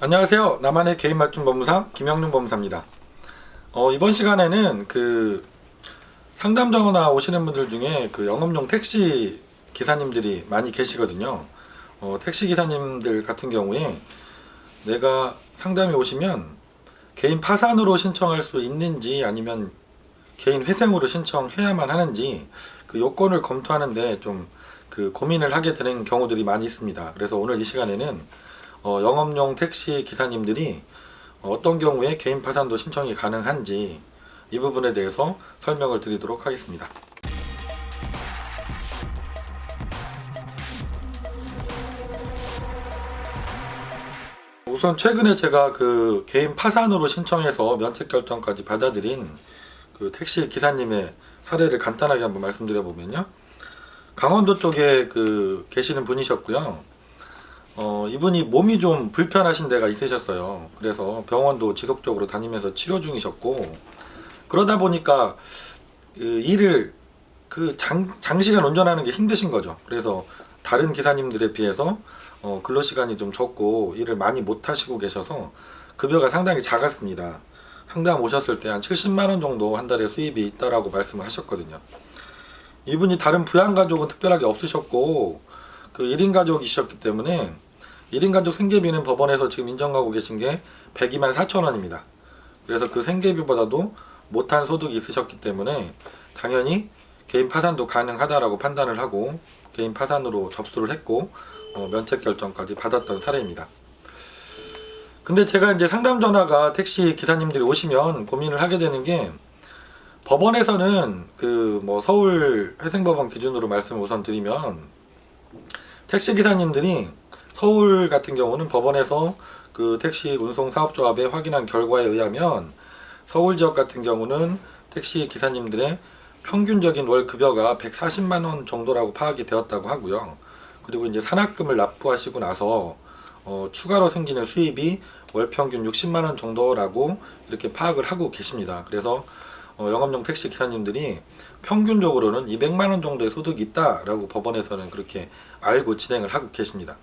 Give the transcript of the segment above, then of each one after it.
안녕하세요. 나만의 개인 맞춤 법무사 김영룡 법무사입니다. 이번 시간에는 상담 전화 오시는 분들 중에 영업용 택시 기사님들이 많이 계시거든요. 택시 기사님들 같은 경우에 내가 상담이 오시면 개인 파산으로 신청할 수 있는지 아니면 개인 회생으로 신청해야만 하는지 그 요건을 검토하는데 좀 고민을 하게 되는 경우들이 많이 있습니다. 그래서 오늘 이 시간에는 영업용 택시 기사님들이 어떤 경우에 개인 파산도 신청이 가능한지 이 부분에 대해서 설명을 드리도록 하겠습니다. 우선 최근에 제가 개인 파산으로 신청해서 면책 결정까지 받아들인 택시 기사님의 사례를 간단하게 한번 말씀드려 보면요. 강원도 쪽에 계시는 분이셨고요. 이분이 몸이 좀 불편하신 데가 있으셨어요. 그래서 병원도 지속적으로 다니면서 치료 중이셨고, 그러다 보니까 일을 장시간 운전하는 게 힘드신 거죠. 그래서 다른 기사님들에 비해서 근로 시간이 좀 적고 일을 많이 못 하시고 계셔서 급여가 상당히 작았습니다. 상담 오셨을 때 한 70만 원 정도 한 달에 수입이 있다라고 말씀을 하셨거든요. 이분이 다른 부양가족은 특별하게 없으셨고 1인 가족이셨기 때문에 1인 가족 생계비는 법원에서 지금 인정하고 계신 게 102만 4천 원입니다. 그래서 그 생계비보다도 못한 소득이 있으셨기 때문에 당연히 개인 파산도 가능하다라고 판단을 하고 개인 파산으로 접수를 했고 면책 결정까지 받았던 사례입니다. 근데 제가 이제 상담 전화가 택시 기사님들이 오시면 고민을 하게 되는 게, 법원에서는 서울 회생법원 기준으로 말씀을 우선 드리면, 택시 기사님들이 서울 같은 경우는 법원에서 택시 운송 사업조합에 확인한 결과에 의하면 서울 지역 같은 경우는 택시 기사님들의 평균적인 월 급여가 140만 원 정도라고 파악이 되었다고 하고요. 그리고 이제 산학금을 납부하시고 나서 추가로 생기는 수입이 월 평균 60만 원 정도라고 이렇게 파악을 하고 계십니다. 그래서 영업용 택시 기사님들이 평균적으로는 200만 원 정도의 소득이 있다라고 법원에서는 그렇게 알고 진행을 하고 계십니다.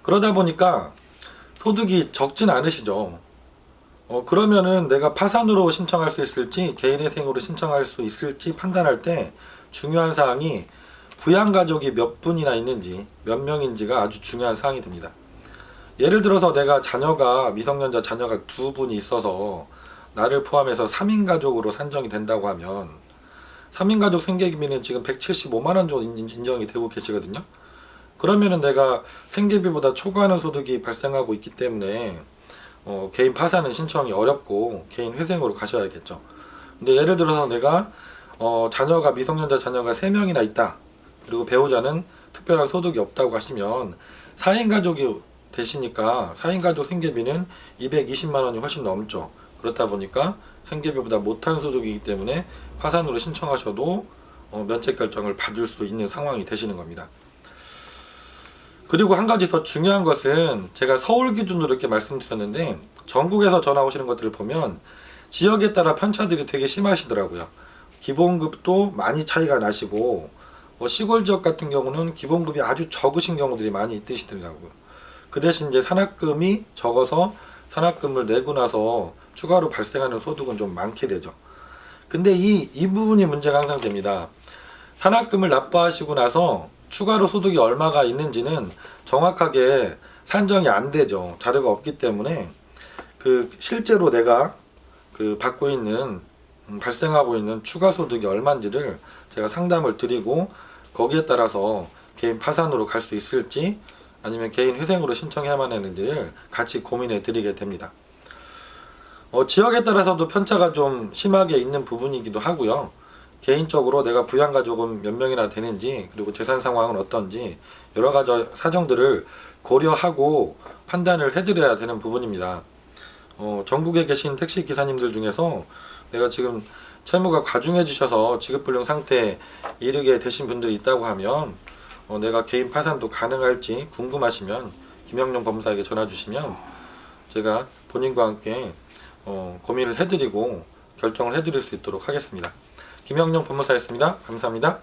그러다 보니까 소득이 적진 않으시죠. 그러면은 내가 파산으로 신청할 수 있을지 개인회생으로 신청할 수 있을지 판단할 때 중요한 사항이 부양가족이 몇 분이나 있는지, 몇 명인지가 아주 중요한 사항이 됩니다. 예를 들어서 내가 미성년자 자녀가 2분이 있어서 나를 포함해서 3인 가족으로 산정이 된다고 하면 3인 가족 생계비는 지금 175만 원 정도 인정이 되고 계시거든요. 그러면은 내가 생계비보다 초과하는 소득이 발생하고 있기 때문에 개인 파산은 신청이 어렵고 개인 회생으로 가셔야겠죠. 근데 예를 들어서 내가 미성년자 자녀가 3명이나 있다. 그리고 배우자는 특별한 소득이 없다고 하시면 4인 가족이 되시니까 4인 가족 생계비는 220만 원이 훨씬 넘죠. 그렇다 보니까 생계비보다 못한 소득이기 때문에 파산으로 신청하셔도 면책 결정을 받을 수 있는 상황이 되시는 겁니다. 그리고 한 가지 더 중요한 것은, 제가 서울 기준으로 이렇게 말씀드렸는데 전국에서 전화 오시는 것들을 보면 지역에 따라 편차들이 되게 심하시더라고요. 기본급도 많이 차이가 나시고 시골 지역 같은 경우는 기본급이 아주 적으신 경우들이 많이 있으시더라고요. 그 대신 이제 산학금이 적어서 산학금을 내고 나서 추가로 발생하는 소득은 좀 많게 되죠. 근데 이 부분이 문제가 항상 됩니다. 산학금을 납부하시고 나서 추가로 소득이 얼마가 있는지는 정확하게 산정이 안 되죠. 자료가 없기 때문에 실제로 내가 받고 있는 발생하고 있는 추가 소득이 얼마인지를 제가 상담을 드리고 거기에 따라서 개인 파산으로 갈 수 있을지 아니면 개인 회생으로 신청해야만 하는지를 같이 고민해 드리게 됩니다. 지역에 따라서도 편차가 좀 심하게 있는 부분이기도 하고요. 개인적으로 내가 부양가족은 몇 명이나 되는지, 그리고 재산 상황은 어떤지 여러 가지 사정들을 고려하고 판단을 해드려야 되는 부분입니다. 전국에 계신 택시 기사님들 중에서 내가 지금 채무가 과중해지셔서 지급불능 상태에 이르게 되신 분들이 있다고 하면 내가 개인 파산도 가능할지 궁금하시면 김영룡 법무사에게 전화 주시면 제가 본인과 함께 고민을 해드리고 결정을 해드릴 수 있도록 하겠습니다. 김영룡 법무사였습니다. 감사합니다.